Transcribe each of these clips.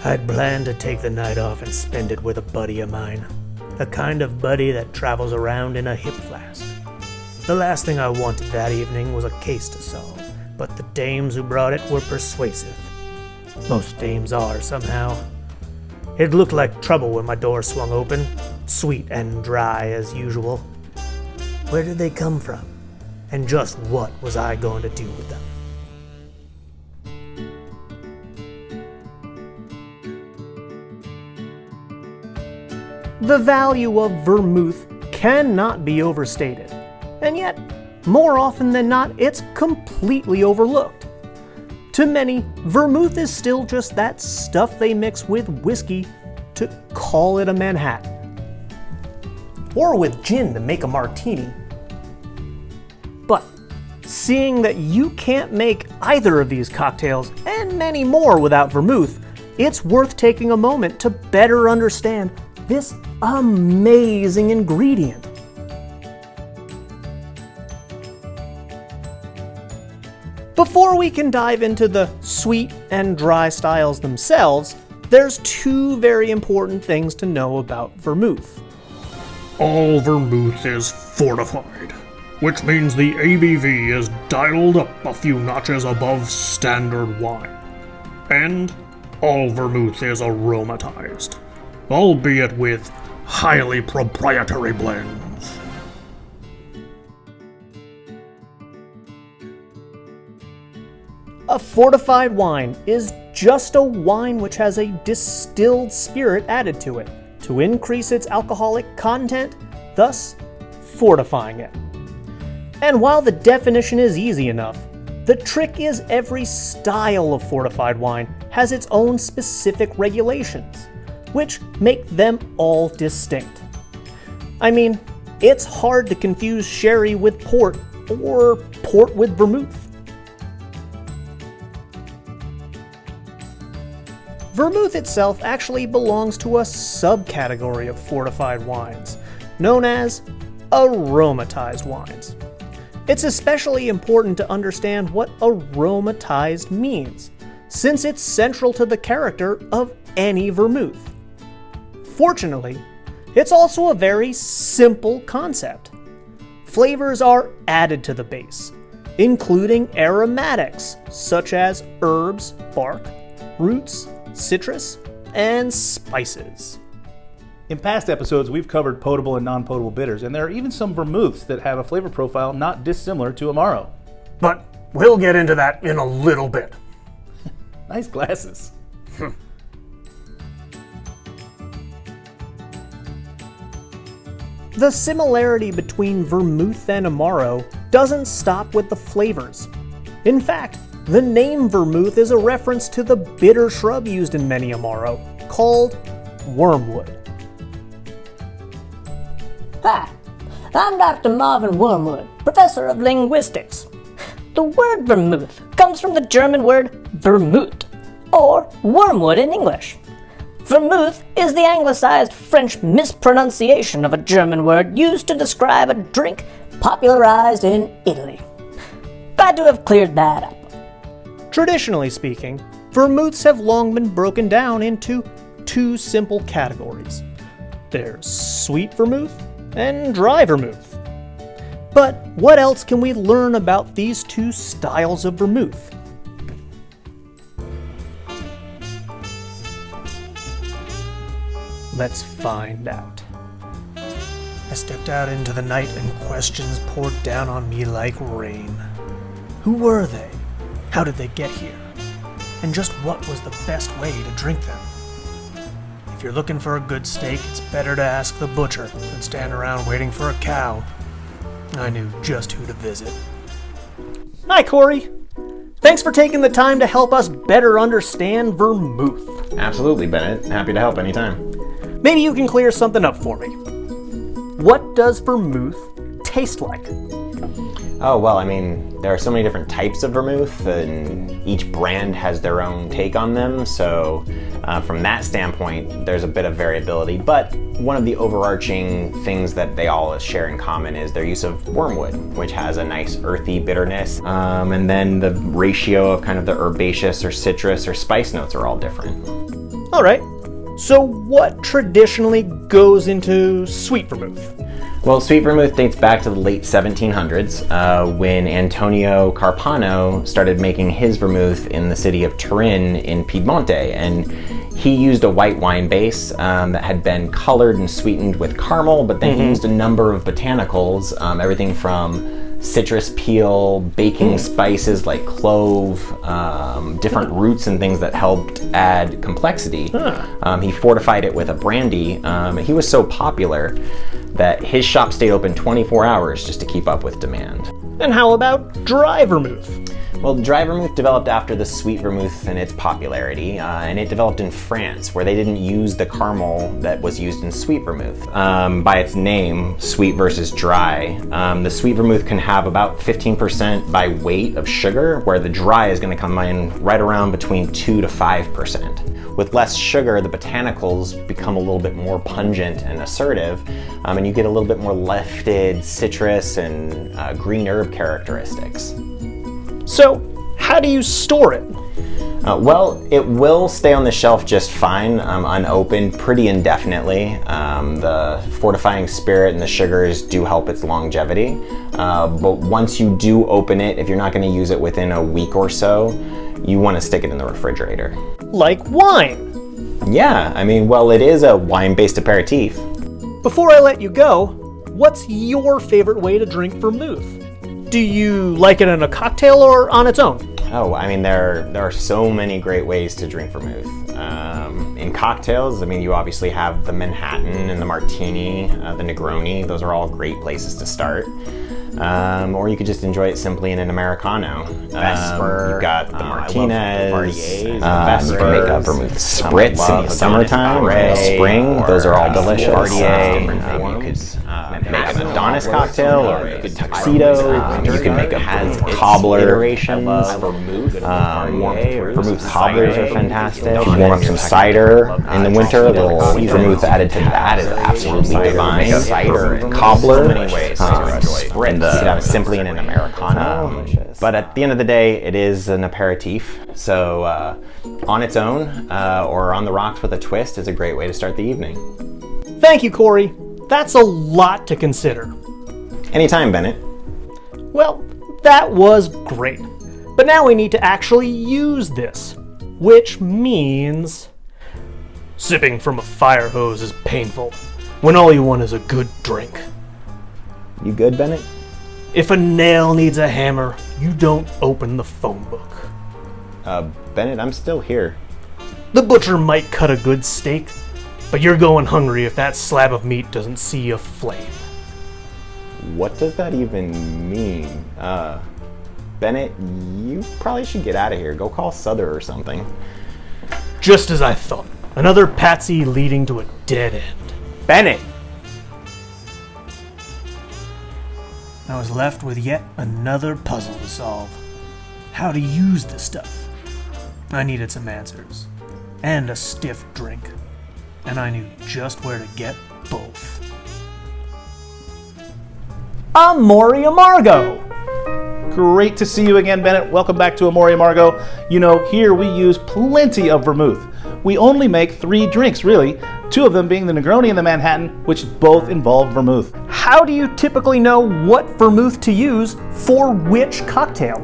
I'd planned to take the night off and spend it with a buddy of mine. The kind of buddy that travels around in a hip flask. The last thing I wanted that evening was a case to solve, but the dames who brought it were persuasive. Most dames are, somehow. It looked like trouble when my door swung open, sweet and dry as usual. Where did they come from? And just what was I going to do with them? The value of vermouth cannot be overstated, and yet, more often than not, it's completely overlooked. To many, vermouth is still just that stuff they mix with whiskey to call it a Manhattan. Or with gin to make a martini. But seeing that you can't make either of these cocktails and many more without vermouth, it's worth taking a moment to better understand this amazing ingredient. Before we can dive into the sweet and dry styles themselves, there's two very important things to know about vermouth. All vermouth is fortified, which means the ABV is dialed up a few notches above standard wine. And all vermouth is aromatized, albeit with highly proprietary blends. A fortified wine is just a wine which has a distilled spirit added to it to increase its alcoholic content, thus fortifying it. And while the definition is easy enough, the trick is every style of fortified wine has its own specific regulations, which make them all distinct. I mean, it's hard to confuse sherry with port or port with vermouth. Vermouth itself actually belongs to a subcategory of fortified wines, known as aromatized wines. It's especially important to understand what aromatized means, since it's central to the character of any vermouth. Fortunately, it's also a very simple concept. Flavors are added to the base, including aromatics such as herbs, bark, roots, citrus, and spices. In past episodes, we've covered potable and non-potable bitters, and there are even some vermouths that have a flavor profile not dissimilar to Amaro. But we'll get into that in a little bit. Nice glasses. The similarity between vermouth and Amaro doesn't stop with the flavors. In fact, the name vermouth is a reference to the bitter shrub used in many Amaro, called wormwood. Hi, I'm Dr. Marvin Wormwood, professor of linguistics. The word vermouth comes from the German word Vermouth, or wormwood in English. Vermouth is the anglicized French mispronunciation of a German word used to describe a drink popularized in Italy. Glad to have cleared that up. Traditionally speaking, vermouths have long been broken down into two simple categories. There's sweet vermouth and dry vermouth. But what else can we learn about these two styles of vermouth? Let's find out. I stepped out into the night and questions poured down on me like rain. Who were they? How did they get here? And just what was the best way to drink them? If you're looking for a good steak, it's better to ask the butcher than stand around waiting for a cow. I knew just who to visit. Hi, Cory. Thanks for taking the time to help us better understand vermouth. Absolutely, Bennett. Happy to help anytime. Maybe you can clear something up for me. What does vermouth taste like? Oh, well, I mean, there are so many different types of vermouth, and each brand has their own take on them, so from that standpoint, there's a bit of variability, but one of the overarching things that they all share in common is their use of wormwood, which has a nice earthy bitterness, and then the ratio of kind of the herbaceous or citrus or spice notes are all different. All right. So what traditionally goes into sweet vermouth? Well, sweet vermouth dates back to the late 1700s when Antonio Carpano started making his vermouth in the city of Turin in Piedmonte. And he used a white wine base that had been colored and sweetened with caramel, but then he used a number of botanicals, everything from citrus peel, baking spices like clove, different roots and things that helped add complexity. He fortified it with a brandy. He was so popular that his shop stayed open 24 hours just to keep up with demand. And how about dry vermouth? Well, dry vermouth developed after the sweet vermouth and its popularity, and it developed in France, where they didn't use the caramel that was used in sweet vermouth. By its name, sweet versus dry, the sweet vermouth can have about 15% by weight of sugar, where the dry is going to come in right around between 2 to 5%. With less sugar, the botanicals become a little bit more pungent and assertive, and you get a little bit more lifted citrus and green herb characteristics. So, how do you store it? Well, it will stay on the shelf just fine, unopened pretty indefinitely. The fortifying spirit and the sugars do help its longevity. But once you do open it, if you're not going to use it within a week or so, you want to stick it in the refrigerator. Like wine. Yeah, I mean, well, it is a wine-based aperitif. Before I let you go, what's your favorite way to drink vermouth? Do you like it in a cocktail or on its own? Oh, I mean, there are so many great ways to drink vermouth. In cocktails, I mean, you obviously have the Manhattan and the Martini, the Negroni. Those are all great places to start. Or you could just enjoy it simply in an Americano. You've got the Martinez, you can make a vermouth spritz in the summertime, in the spring. Those are all delicious. You could make an Adonis cocktail or a tuxedo. You can make a cobbler. Vermouth cobblers are fantastic. Warm up some cider in the winter. A little vermouth added to that is absolutely divine. Cider and cobbler. You could have it simply in an Americano. But at the end of the day, it is an aperitif. So on its own or on the rocks with a twist is a great way to start the evening. Thank you, Cory. That's a lot to consider. Anytime, Bennett. Well, that was great. But now we need to actually use this, which means sipping from a fire hose is painful when all you want is a good drink. You good, Bennett? If a nail needs a hammer, you don't open the phone book. Bennett, I'm still here. The butcher might cut a good steak, but you're going hungry if that slab of meat doesn't see a flame. What does that even mean? Bennett, you probably should get out of here. Go call Sother or something. Just as I thought. Another patsy leading to a dead end. Bennett! I was left with yet another puzzle to solve. How to use the stuff. I needed some answers. And a stiff drink. And I knew just where to get both. Amor Y Amargo! Great to see you again, Bennett. Welcome back to Amor Y Amargo. You know, here we use plenty of vermouth. We only make 3 drinks, really. 2 of them being the Negroni and the Manhattan, which both involve vermouth. How do you typically know what vermouth to use for which cocktail?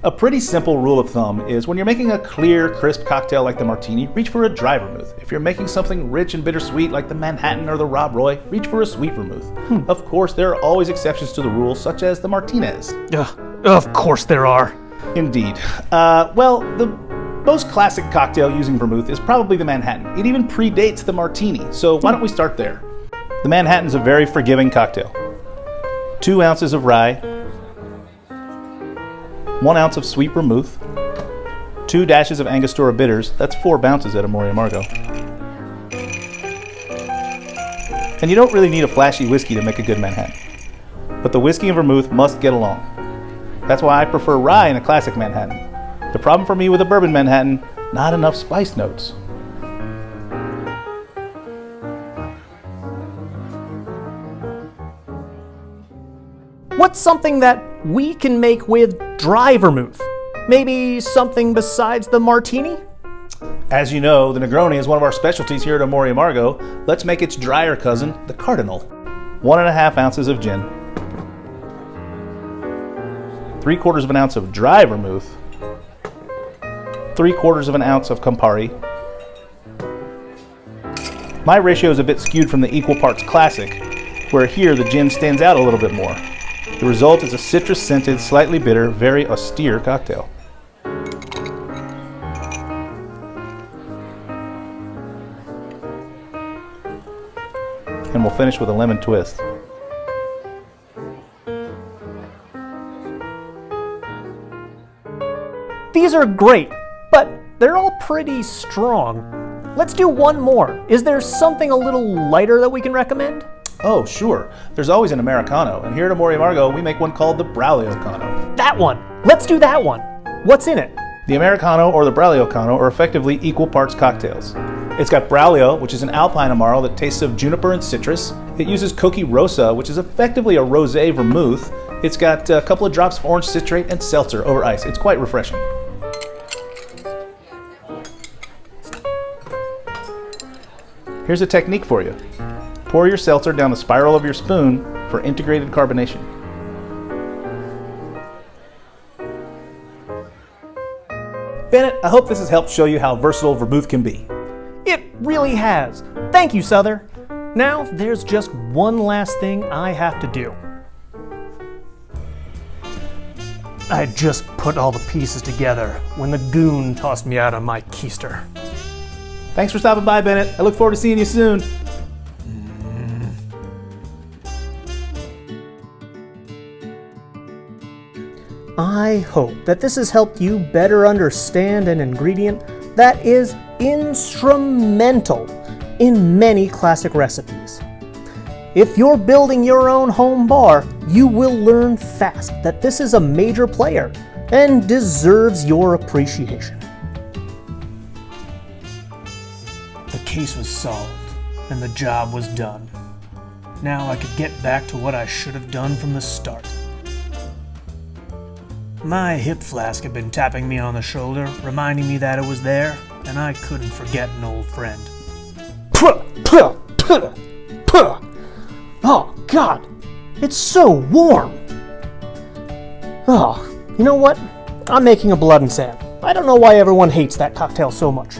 A pretty simple rule of thumb is when you're making a clear, crisp cocktail like the Martini, reach for a dry vermouth. If you're making something rich and bittersweet like the Manhattan or the Rob Roy, reach for a sweet vermouth. Of course, there are always exceptions to the rule, such as the Martinez. Of course there are. Indeed. Well, the most classic cocktail using vermouth is probably the Manhattan. It even predates the Martini, so why don't we start there? The Manhattan's a very forgiving cocktail. 2 ounces of rye, 1 ounce of sweet vermouth, 2 dashes of Angostura bitters, that's 4 bounces at Amor Y Amargo. And you don't really need a flashy whiskey to make a good Manhattan. But the whiskey and vermouth must get along. That's why I prefer rye in a classic Manhattan. The problem for me with a bourbon Manhattan, not enough spice notes. What's something that we can make with dry vermouth? Maybe something besides the Martini? As you know, the Negroni is one of our specialties here at Amor Y Amargo. Let's make its drier cousin, the Cardinal. 1.5 ounces of gin. 3/4 of an ounce of dry vermouth. 3/4 of an ounce of Campari. My ratio is a bit skewed from the equal parts classic, where here the gin stands out a little bit more. The result is a citrus-scented, slightly bitter, very austere cocktail. And we'll finish with a lemon twist. These are great, but they're all pretty strong. Let's do one more. Is there something a little lighter that we can recommend? Oh, sure. There's always an Americano, and here at Amor Y Amargo, we make one called the Bragliocano. That one. Let's do that one. What's in it? The Americano or the Bragliocano are effectively equal parts cocktails. It's got Braulio, which is an alpine Amaro that tastes of juniper and citrus. It uses Coqui Rosa, which is effectively a rosé vermouth. It's got a couple of drops of orange citrate and seltzer over ice. It's quite refreshing. Here's a technique for you. Pour your seltzer down the spiral of your spoon for integrated carbonation. Bennett, I hope this has helped show you how versatile vermouth can be. It really has. Thank you, Sother. Now, there's just one last thing I have to do. I just put all the pieces together when the goon tossed me out on my keister. Thanks for stopping by, Bennett. I look forward to seeing you soon. I hope that this has helped you better understand an ingredient that is instrumental in many classic recipes. If you're building your own home bar, you will learn fast that this is a major player and deserves your appreciation. The case was solved, and the job was done. Now I could get back to what I should have done from the start. My hip flask had been tapping me on the shoulder, reminding me that it was there, and I couldn't forget an old friend. Puh, puh, puh, puh. Oh, God, it's so warm. Oh, you know what? I'm making a blood and sand. I don't know why everyone hates that cocktail so much.